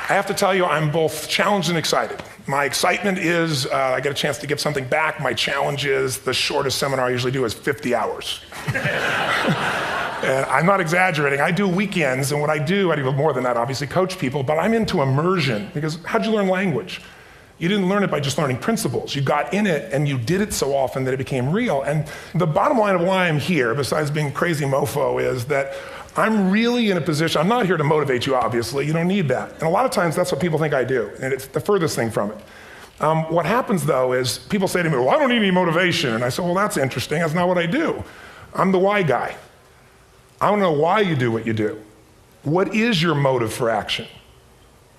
I have to tell you, I'm both challenged and excited. My excitement is I get a chance to give something back. My challenge is the shortest seminar I usually do is 50 hours. And I'm not exaggerating. I do weekends, and what I do more than that, obviously, coach people, but I'm into immersion, because how'd you learn language? You didn't learn it by just learning principles. You got in it and you did it so often that it became real. And the bottom line of why I'm here, besides being crazy mofo, is that I'm really in a position, I'm not here to motivate you, obviously, you don't need that. And a lot of times that's what people think I do, and it's the furthest thing from it. What happens though is people say to me, well, I don't need any motivation. And I say, well, that's interesting, that's not what I do. I'm the why guy. I don't know why you do what you do. What is your motive for action?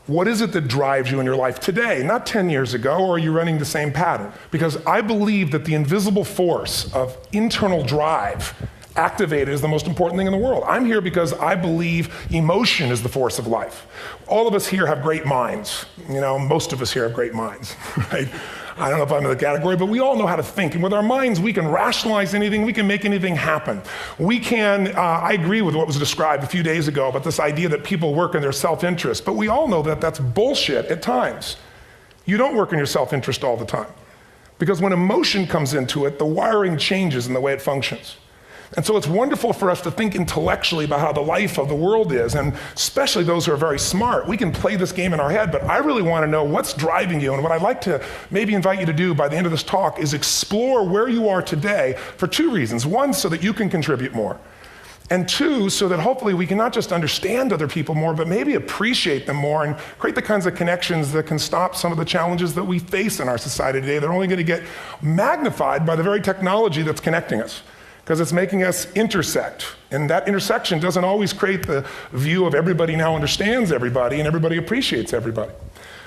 What is it that drives you in your life today, not 10 years ago, or are you running the same pattern? Because I believe that the invisible force of internal drive activated is the most important thing in the world. I'm here because I believe emotion is the force of life. All of us here have great minds. You know, most of us here have great minds, right? I don't know if I'm in the category, but we all know how to think. And with our minds, we can rationalize anything, we can make anything happen. We can, I agree with what was described a few days ago about this idea that people work in their self-interest, but we all know that that's bullshit at times. You don't work in your self-interest all the time. Because when emotion comes into it, the wiring changes in the way it functions. And so it's wonderful for us to think intellectually about how the life of the world is, and especially those who are very smart. We can play this game in our head, but I really want to know what's driving you. And what I'd like to maybe invite you to do by the end of this talk is explore where you are today for two reasons. One, so that you can contribute more. And two, so that hopefully we can not just understand other people more, but maybe appreciate them more and create the kinds of connections that can stop some of the challenges that we face in our society today. They're only going to get magnified by the very technology that's connecting us, because it's making us intersect. And that intersection doesn't always create the view of everybody now understands everybody and everybody appreciates everybody.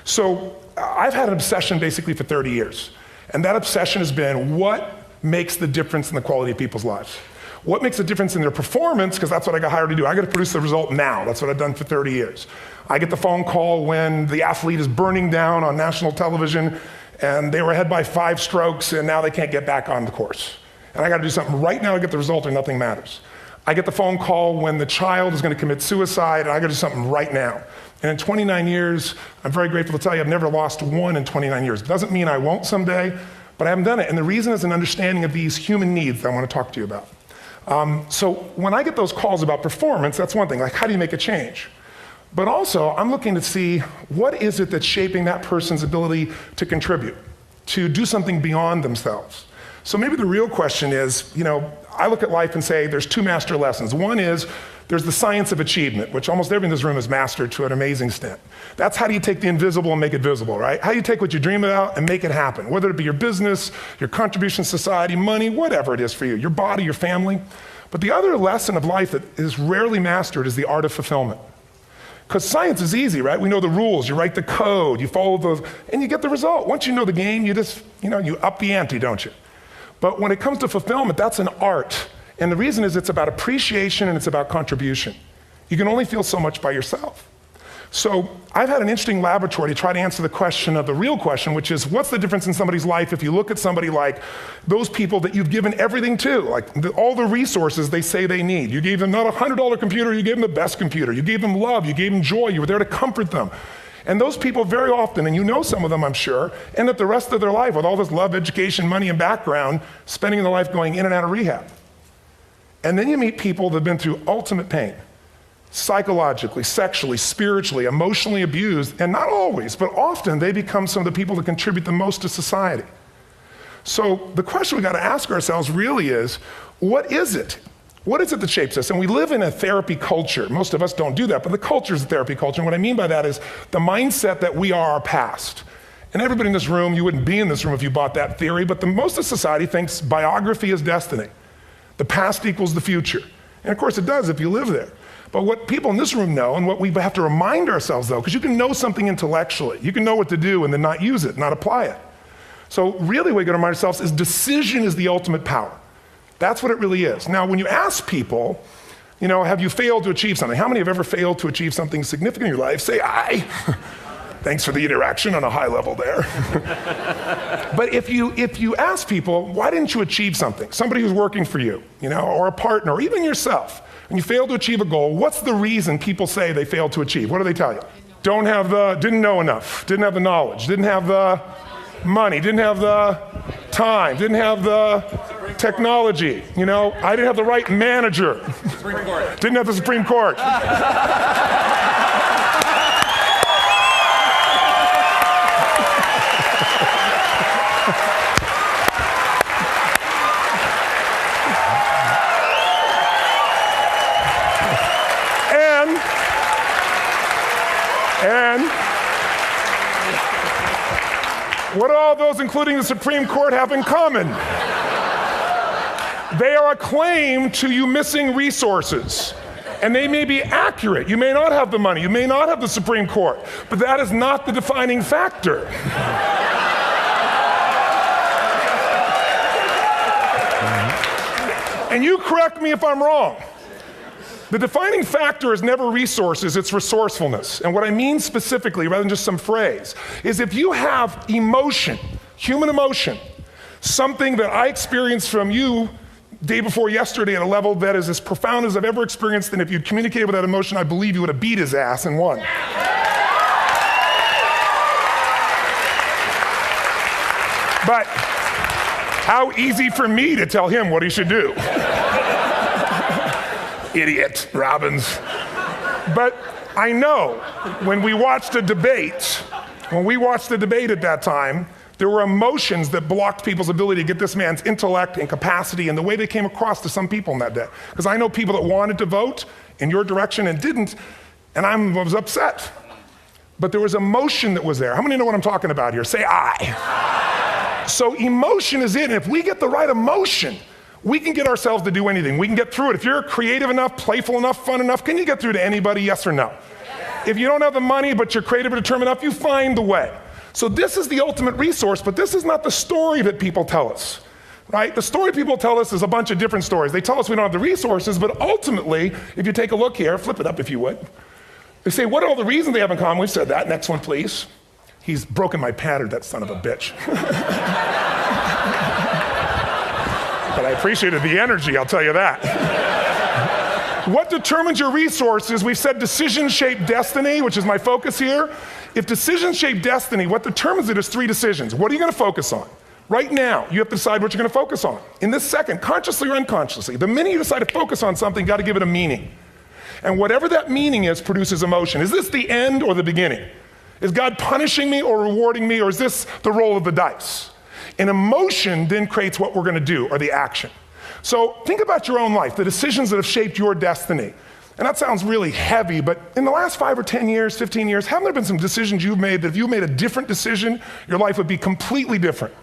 So I've had an obsession basically for 30 years. And that obsession has been what makes the difference in the quality of people's lives? What makes a difference in their performance? Because that's what I got hired to do. I got to produce the result now. That's what I've done for 30 years. I get the phone call when the athlete is burning down on national television and they were ahead by 5 strokes and now they can't get back on the course. And I got to do something right now to get the result or nothing matters. I get the phone call when the child is going to commit suicide, and I got to do something right now. And in 29 years, I'm very grateful to tell you I've never lost one in 29 years. It doesn't mean I won't someday, but I haven't done it. And the reason is an understanding of these human needs that I want to talk to you about. So when I get those calls about performance, that's one thing, like how do you make a change? But also, I'm looking to see what is it that's shaping that person's ability to contribute, to do something beyond themselves. So maybe the real question is, you know, I look at life and say there's 2 master lessons. One is there's the science of achievement, which almost everyone in this room has mastered to an amazing extent. That's how do you take the invisible and make it visible, right? How do you take what you dream about and make it happen? Whether it be your business, your contribution to society, money, whatever it is for you, your body, your family. But the other lesson of life that is rarely mastered is the art of fulfillment. Because science is easy, right? We know the rules, you write the code, you follow those, and you get the result. Once you know the game, you just, you up the ante, don't you? But when it comes to fulfillment, that's an art. And the reason is it's about appreciation and it's about contribution. You can only feel so much by yourself. So I've had an interesting laboratory to try to answer the question of the real question, which is what's the difference in somebody's life if you look at somebody like those people that you've given everything to, like all the resources they say they need. You gave them not a $100 computer, you gave them the best computer. You gave them love, you gave them joy, you were there to comfort them. And those people very often, and you know some of them I'm sure, end up the rest of their life with all this love, education, money, and background, spending their life going in and out of rehab. And then you meet people that have been through ultimate pain, psychologically, sexually, spiritually, emotionally abused, and not always, but often they become some of the people that contribute the most to society. So the question we got to ask ourselves really is, what is it? What is it that shapes us? And we live in a therapy culture. Most of us don't do that, but the culture is a therapy culture. And what I mean by that is the mindset that we are our past. And everybody in this room, you wouldn't be in this room if you bought that theory, but most of society thinks biography is destiny. The past equals the future. And of course it does if you live there. But what people in this room know, and what we have to remind ourselves though, because you can know something intellectually, you can know what to do and then not use it, not apply it. So really what we got to remind ourselves is decision is the ultimate power. That's what it really is. Now, when you ask people, have you failed to achieve something? How many have ever failed to achieve something significant in your life? Say, I. Thanks for the interaction on a high level there. But if you ask people, why didn't you achieve something? Somebody who's working for you, or a partner, or even yourself, and you failed to achieve a goal, what's the reason people say they failed to achieve? What do they tell you? didn't know enough, didn't have the knowledge, didn't have the money, didn't have the time, didn't have the technology, I didn't have the right manager. Didn't have the Supreme Court. And what do all those, including the Supreme Court, have in common? They are a claim to you missing resources. And they may be accurate. You may not have the money. You may not have the Supreme Court. But that is not the defining factor. And you correct me if I'm wrong. The defining factor is never resources, it's resourcefulness. And what I mean specifically, rather than just some phrase, is if you have emotion, human emotion, something that I experienced from you day before yesterday at a level that is as profound as I've ever experienced, and if you'd communicated with that emotion, I believe you would have beat his ass and won. But how easy for me to tell him what he should do. Idiot, Robbins. But I know when we watched the debate at that time, there were emotions that blocked people's ability to get this man's intellect and capacity and the way they came across to some people in that day. Because I know people that wanted to vote in your direction and didn't, and I was upset. But there was emotion that was there. How many know what I'm talking about here? Say I. So emotion is it, and if we get the right emotion, we can get ourselves to do anything. We can get through it. If you're creative enough, playful enough, fun enough, can you get through to anybody, yes or no? If you don't have the money, but you're creative and determined enough, you find the way. So this is the ultimate resource, but this is not the story that people tell us, right? The story people tell us is a bunch of different stories. They tell us we don't have the resources, but ultimately, if you take a look here, flip it up if you would. They say, what are all the reasons they have in common? We've said that. Next one, please. He's broken my pattern, that son of a bitch. But I appreciated the energy, I'll tell you that. What determines your resources? We've said decisions shape destiny, which is my focus here. If decisions shape destiny, what determines it is 3 decisions. What are you going to focus on? Right now, you have to decide what you're going to focus on. In this second, consciously or unconsciously, the minute you decide to focus on something, you got to give it a meaning. And whatever that meaning is produces emotion. Is this the end or the beginning? Is God punishing me or rewarding me, or is this the roll of the dice? And emotion then creates what we're going to do, or the action. So think about your own life, the decisions that have shaped your destiny. And that sounds really heavy, but in the last 5 or 10 years, 15 years, haven't there been some decisions you've made that if you made a different decision, your life would be completely different?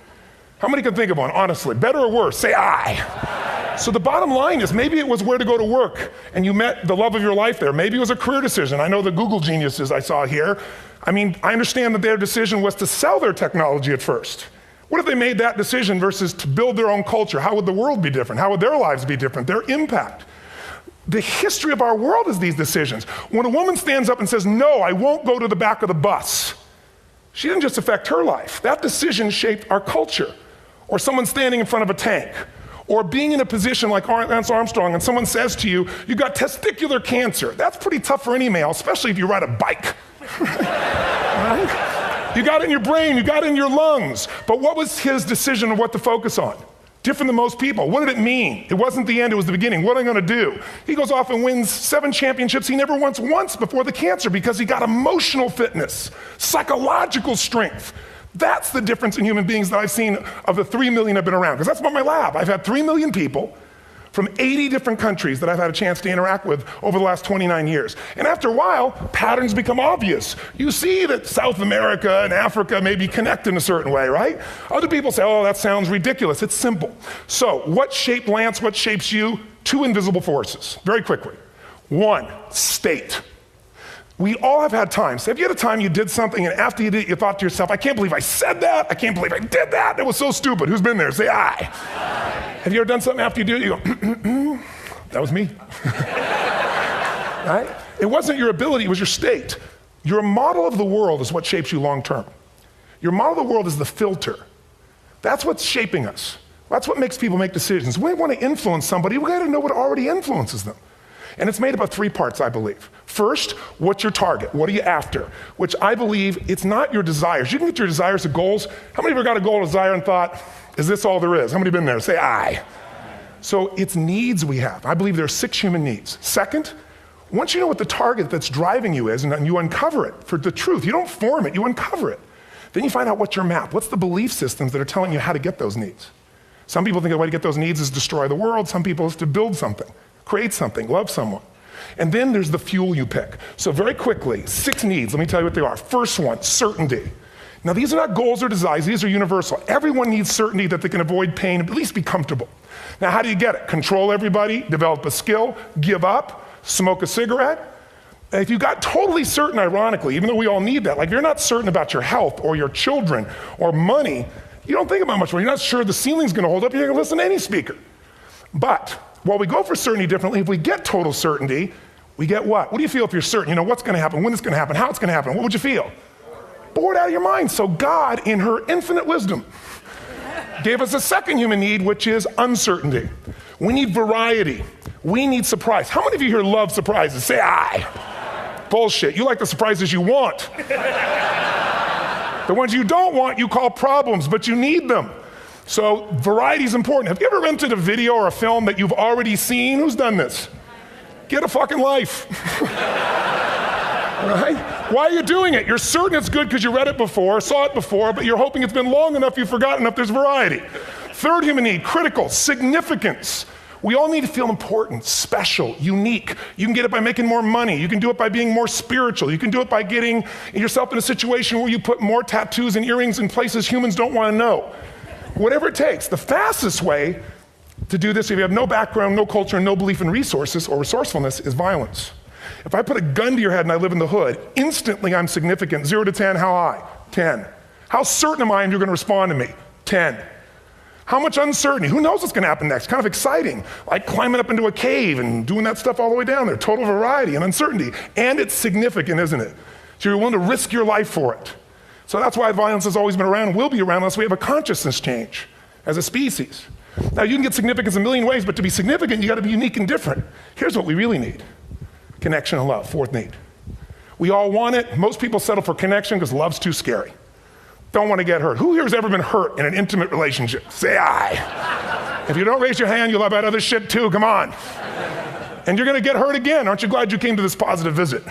How many can think of one, honestly? Better or worse? Say I. So the bottom line is maybe it was where to go to work and you met the love of your life there. Maybe it was a career decision. I know the Google geniuses I saw here. I understand that their decision was to sell their technology at first. What if they made that decision versus to build their own culture? How would the world be different? How would their lives be different? Their impact. The history of our world is these decisions. When a woman stands up and says, no, I won't go to the back of the bus, she didn't just affect her life. That decision shaped our culture. Or someone standing in front of a tank. Or being in a position like Lance Armstrong and someone says to you, you got testicular cancer. That's pretty tough for any male, especially if you ride a bike. Right? You got it in your brain, you got it in your lungs. But what was his decision of what to focus on? Different than most people. What did it mean? It wasn't the end, it was the beginning. What am I gonna do? He goes off and wins 7 championships he never won once before the cancer because he got emotional fitness, psychological strength. That's the difference in human beings that I've seen of the 3 million I've been around. Because that's about my lab. I've had 3 million people from 80 different countries that I've had a chance to interact with over the last 29 years. And after a while, patterns become obvious. You see that South America and Africa maybe connect in a certain way, right? Other people say, oh, that sounds ridiculous. It's simple. So what shaped Lance? What shapes you? 2 invisible forces, very quickly. 1, state. We all have had times. Have you had a time you did something and after you did it, you thought to yourself, I can't believe I said that. I can't believe I did that. That was so stupid. Who's been there? Say I. Have you ever done something after you do it, you go, that was me. Right? It wasn't your ability, it was your state. Your model of the world is what shapes you long term. Your model of the world is the filter. That's what's shaping us. That's what makes people make decisions. When we want to influence somebody, we got to know what already influences them. And it's made up of 3 parts, I believe. First, what's your target? What are you after? Which I believe it's not your desires. You can get your desires to goals. How many of you got a goal or desire and thought, is this all there is? How many have been there? Say aye. So it's needs we have. I believe there are 6 human needs. Second, once you know what the target that's driving you is and you uncover it for the truth, you don't form it, you uncover it. Then you find out what's your map. What's the belief systems that are telling you how to get those needs? Some people think the way to get those needs is destroy the world. Some people is to build something, create something, love someone. And then there's the fuel you pick. So very quickly, 6 needs, let me tell you what they are. First one, certainty. Now these are not goals or desires, these are universal. Everyone needs certainty that they can avoid pain, at least be comfortable. Now how do you get it? Control everybody, develop a skill, give up, smoke a cigarette. If you got totally certain, ironically, even though we all need that, like if you're not certain about your health or your children or money, you don't think about much more. You're not sure the ceiling's gonna hold up, you're gonna listen to any speaker. But while we go for certainty differently, if we get total certainty, we get what? What do you feel if you're certain? You know what's gonna happen, when it's gonna happen, how it's gonna happen, what would you feel? Bored out of your mind. So God, in her infinite wisdom, gave us a second human need, which is uncertainty. We need variety. We need surprise. How many of you here love surprises? Say aye. Bullshit. You like the surprises you want. The ones you don't want, you call problems, but you need them. So variety is important. Have you ever rented a video or a film that you've already seen? Who's done this? Get a fucking life. Right? Why are you doing it? You're certain it's good because you read it before, saw it before, but you're hoping it's been long enough you've forgotten enough there's variety. Third human need, critical, significance. We all need to feel important, special, unique. You can get it by making more money. You can do it by being more spiritual. You can do it by getting yourself in a situation where you put more tattoos and earrings in places humans don't want to know. Whatever it takes. The fastest way to do this, if you have no background, no culture, and no belief in resources or resourcefulness, is violence. If I put a gun to your head and I live in the hood, instantly I'm significant. 0 to 10, how high? 10. How certain am I you're going to respond to me? 10. How much uncertainty? Who knows what's going to happen next? Kind of exciting, like climbing up into a cave and doing that stuff all the way down there. Total variety and uncertainty. And it's significant, isn't it? So you're willing to risk your life for it. So that's why violence has always been around and will be around unless we have a consciousness change as a species. Now you can get significance a million ways, but to be significant, you got to be unique and different. Here's what we really need. Connection and love, fourth need. We all want it. Most people settle for connection because love's too scary. Don't want to get hurt. Who here has ever been hurt in an intimate relationship? Say aye. If you don't raise your hand, you'll have had other shit too, come on. And you're going to get hurt again. Aren't you glad you came to this positive visit?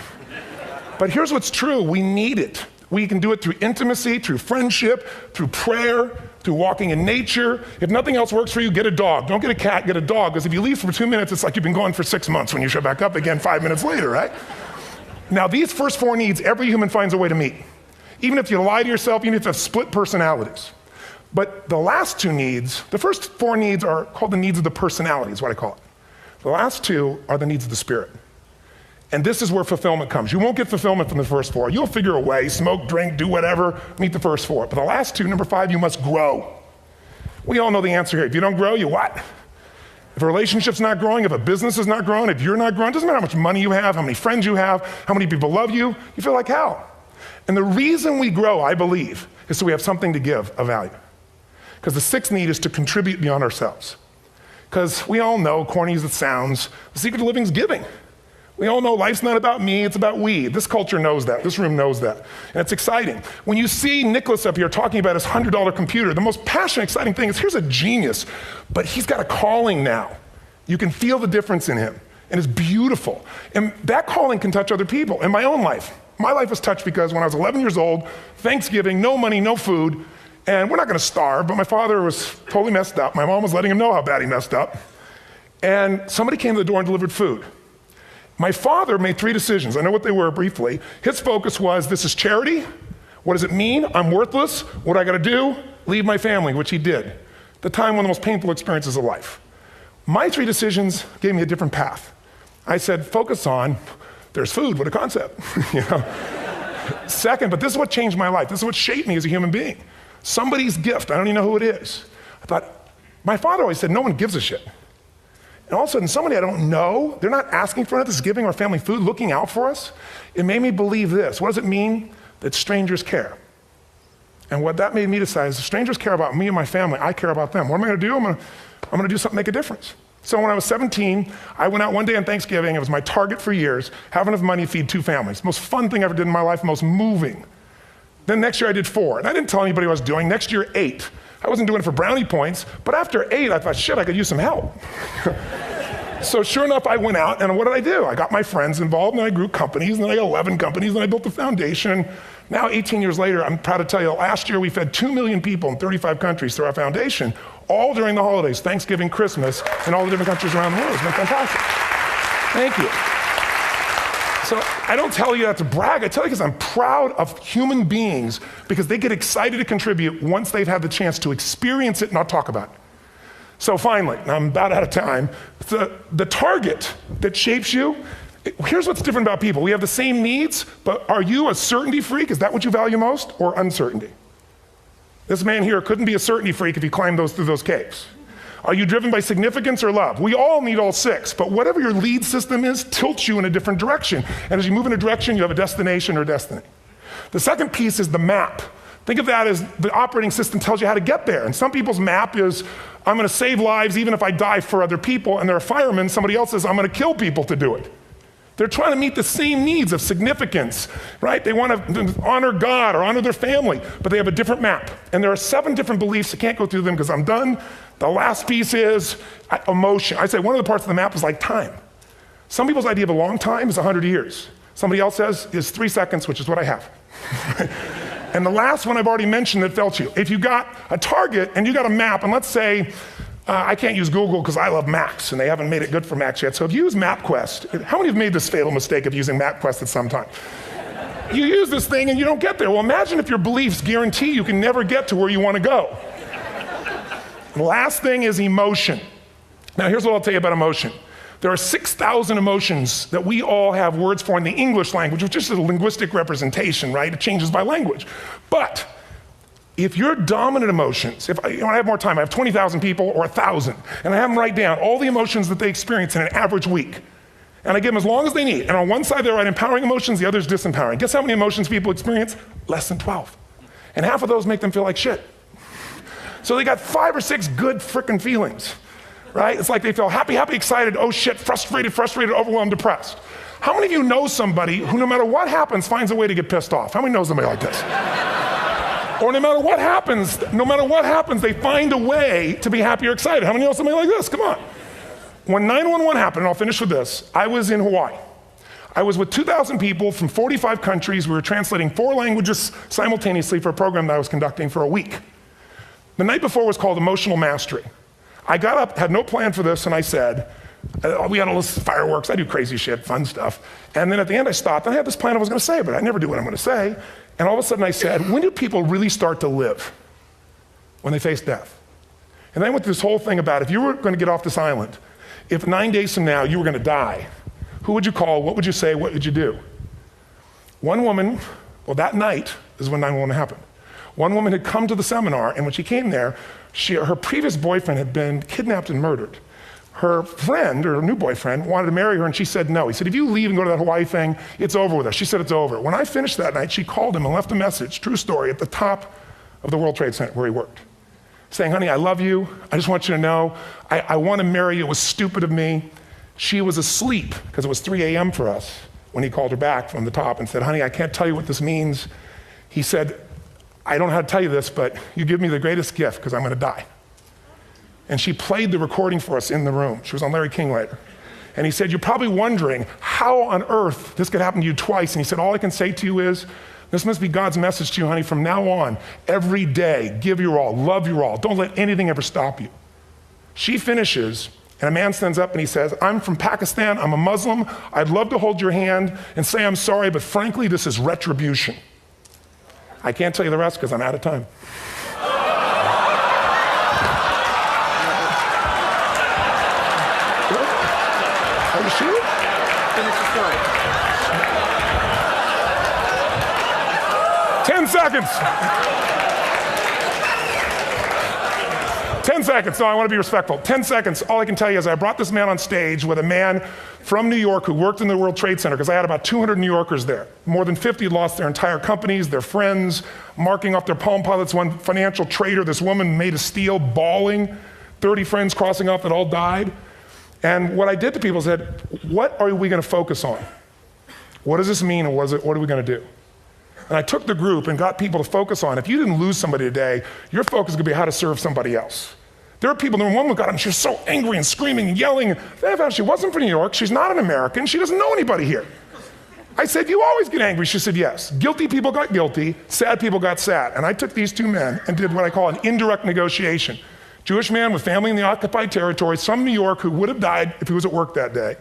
But here's what's true, we need it. We can do it through intimacy, through friendship, through prayer, through walking in nature. If nothing else works for you, get a dog. Don't get a cat, get a dog, because if you leave for 2 minutes, it's like you've been gone for 6 months when you show back up again 5 minutes later, right? Now, these first 4 needs, every human finds a way to meet. Even if you lie to yourself, even if you have split personalities. But the last 2 needs, the first 4 needs are called the needs of the personality, is what I call it. The last 2 are the needs of the spirit. And this is where fulfillment comes. You won't get fulfillment from the first 4. You'll figure a way, smoke, drink, do whatever, meet the first 4. But the last 2, number 5, you must grow. We all know the answer here. If you don't grow, you what? If a relationship's not growing, if a business is not growing, if you're not growing, it doesn't matter how much money you have, how many friends you have, how many people love you, you feel like hell. And the reason we grow, I believe, is so we have something to give of value. Because the 6th need is to contribute beyond ourselves. Because we all know, corny as it sounds, the secret to living is giving. We all know life's not about me, it's about we. This culture knows that, this room knows that. And it's exciting. When you see Nicholas up here talking about his $100 computer, the most passionate, exciting thing is here's a genius, but he's got a calling now. You can feel the difference in him, and it's beautiful. And that calling can touch other people. In my own life, my life was touched because when I was 11 years old, Thanksgiving, no money, no food, and we're not gonna starve, but my father was totally messed up. My mom was letting him know how bad he messed up. And somebody came to the door and delivered food. My father made 3 decisions. I know what they were briefly. His focus was, this is charity. What does it mean? I'm worthless. What do I gotta do? Leave my family, which he did. At the time, one of the most painful experiences of life. My 3 decisions gave me a different path. I said, focus on, there's food, what a concept. You know? Second, but this is what changed my life. This is what shaped me as a human being. Somebody's gift, I don't even know who it is. I thought, my father always said, no one gives a shit. And all of a sudden, somebody I don't know, they're not asking for it, this is giving our family food, looking out for us. It made me believe this. What does it mean? That strangers care. And what that made me decide is if strangers care about me and my family, I care about them. What am I gonna do? I'm gonna do something to make a difference. So when I was 17, I went out one day on Thanksgiving. It was my target for years, have enough money to feed 2 families. Most fun thing I ever did in my life, most moving. Then next year I did 4, and I didn't tell anybody what I was doing. Next year, 8. I wasn't doing it for brownie points, but after 8, I thought, shit, I could use some help. So sure enough, I went out, and what did I do? I got my friends involved, and I grew companies, and then I got 11 companies, and I built a foundation. Now, 18 years later, I'm proud to tell you, last year we fed 2 million people in 35 countries through our foundation, all during the holidays, Thanksgiving, Christmas, in all the different countries around the world. It's been fantastic. Thank you. So I don't tell you that to brag, I tell you because I'm proud of human beings because they get excited to contribute once they've had the chance to experience it, not talk about it. So finally, I'm about out of time, the target that shapes you, here's what's different about people. We have the same needs, but are you a certainty freak? Is that what you value most, or uncertainty? This man here couldn't be a certainty freak if he climbed through those caves. Are you driven by significance or love? We all need all 6, but whatever your lead system is tilts you in a different direction. And as you move in a direction, you have a destination or destiny. The second piece is the map. Think of that as the operating system tells you how to get there. And some people's map is, I'm gonna save lives even if I die for other people, and they're a fireman. Somebody else says, I'm gonna kill people to do it. They're trying to meet the same needs of significance, right? They want to honor God or honor their family, but they have a different map. And there are 7 different beliefs. I can't go through them because I'm done. The last piece is emotion. I say one of the parts of the map is like time. Some people's idea of a long time is 100 years. Somebody else says is 3 seconds, which is what I have. And the last one I've already mentioned that felt you. If you got a target and you got a map, and let's say, I can't use Google because I love Macs, and they haven't made it good for Macs yet. So if you use MapQuest, how many have made this fatal mistake of using MapQuest at some time? You use this thing and you don't get there. Well, imagine if your beliefs guarantee you can never get to where you want to go. The last thing is emotion. Now here's what I'll tell you about emotion. There are 6,000 emotions that we all have words for in the English language, which is a linguistic representation, right? It changes by language. But if your dominant emotions, if I have more time, I have 20,000 people or 1,000, and I have them write down all the emotions that they experience in an average week. And I give them as long as they need. And on one side they write empowering emotions, the other is disempowering. Guess how many emotions people experience? Less than 12. And half of those make them feel like shit. So they got 5 or 6 good frickin' feelings, right? It's like they feel happy, happy, excited, oh shit, frustrated, overwhelmed, depressed. How many of you know somebody who no matter what happens finds a way to get pissed off? How many know somebody like this? Or no matter what happens, they find a way to be happy or excited. How many know somebody like this? Come on. When 9/11 happened, and I'll finish with this, I was in Hawaii. I was with 2,000 people from 45 countries. We were translating 4 languages simultaneously for a program that I was conducting for a week. The night before was called Emotional Mastery. I got up, had no plan for this, and I said, we had all this fireworks, I do crazy shit, fun stuff. And then at the end I stopped, and I had this plan I was gonna say, but I never do what I'm gonna say. And all of a sudden I said, when do people really start to live? When they face death. And then I went through this whole thing about if you were gonna get off this island, if 9 days from now you were gonna die, who would you call, what would you say, what would you do? One woman, well that night is when 9/11 happened. One woman had come to the seminar, and when she came there, her previous boyfriend had been kidnapped and murdered. Her friend, or her new boyfriend, wanted to marry her, and she said no. He said, if you leave and go to that Hawaii thing, it's over with us. She said it's over. When I finished that night, she called him and left a message, true story, at the top of the World Trade Center where he worked, saying, honey, I love you. I just want you to know, I want to marry you. It was stupid of me. She was asleep, because it was 3 a.m. for us, when he called her back from the top and said, honey, I can't tell you what this means. He said, I don't know how to tell you this, but you give me the greatest gift because I'm going to die. And she played the recording for us in the room. She was on Larry King later. And he said, you're probably wondering how on earth this could happen to you twice. And he said, all I can say to you is, this must be God's message to you, honey. From now on, every day, give your all, love your all. Don't let anything ever stop you. She finishes, and a man stands up and he says, I'm from Pakistan, I'm a Muslim. I'd love to hold your hand and say I'm sorry, but frankly, this is retribution. I can't tell you the rest because I'm out of time. Are you sure? Finish the story. 10 seconds. 10 seconds. No, I want to be respectful. 10 seconds. All I can tell you is I brought this man on stage with a man from New York who worked in the World Trade Center, because I had about 200 New Yorkers there. More than 50 lost their entire companies, their friends, marking off their Palm Pilots. One financial trader, this woman made of steel, bawling. 30 friends crossing off that all died. And what I did to people is said, what are we going to focus on? What does this mean, and what are we going to do? And I took the group and got people to focus on, if you didn't lose somebody today, your focus is going to be how to serve somebody else. There are people, the woman got up and she was so angry and screaming and yelling. And she wasn't from New York, she's not an American, she doesn't know anybody here. I said, you always get angry. She said, yes. Guilty people got guilty, sad people got sad. And I took these two men and did what I call an indirect negotiation. Jewish man with family in the occupied territories, from New York, who would have died if he was at work that day.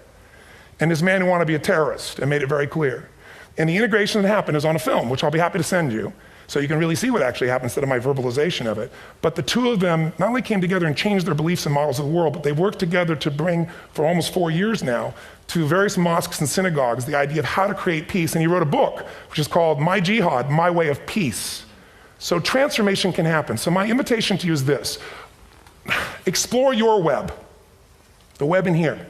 And this man who wanted to be a terrorist, and made it very clear. And the integration that happened is on a film, which I'll be happy to send you, so you can really see what actually happened instead of my verbalization of it. But the two of them not only came together and changed their beliefs and models of the world, but they worked together to bring, for almost 4 years now, to various mosques and synagogues, the idea of how to create peace. And he wrote a book, which is called My Jihad, My Way of Peace. So transformation can happen. So my invitation to you is this. Explore your web, the web in here.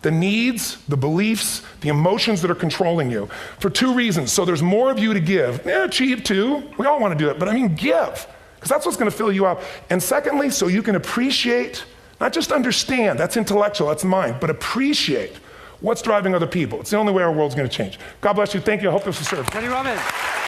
The needs, the beliefs, the emotions that are controlling you, for two reasons. So there's more of you to give. Achieve too, we all want to do it, but I mean give, because that's what's going to fill you up. And secondly, so you can appreciate, not just understand, that's intellectual, that's mind, but appreciate what's driving other people. It's the only way our world's going to change. God bless you, thank you, I hope this will serve. Tony Robbins.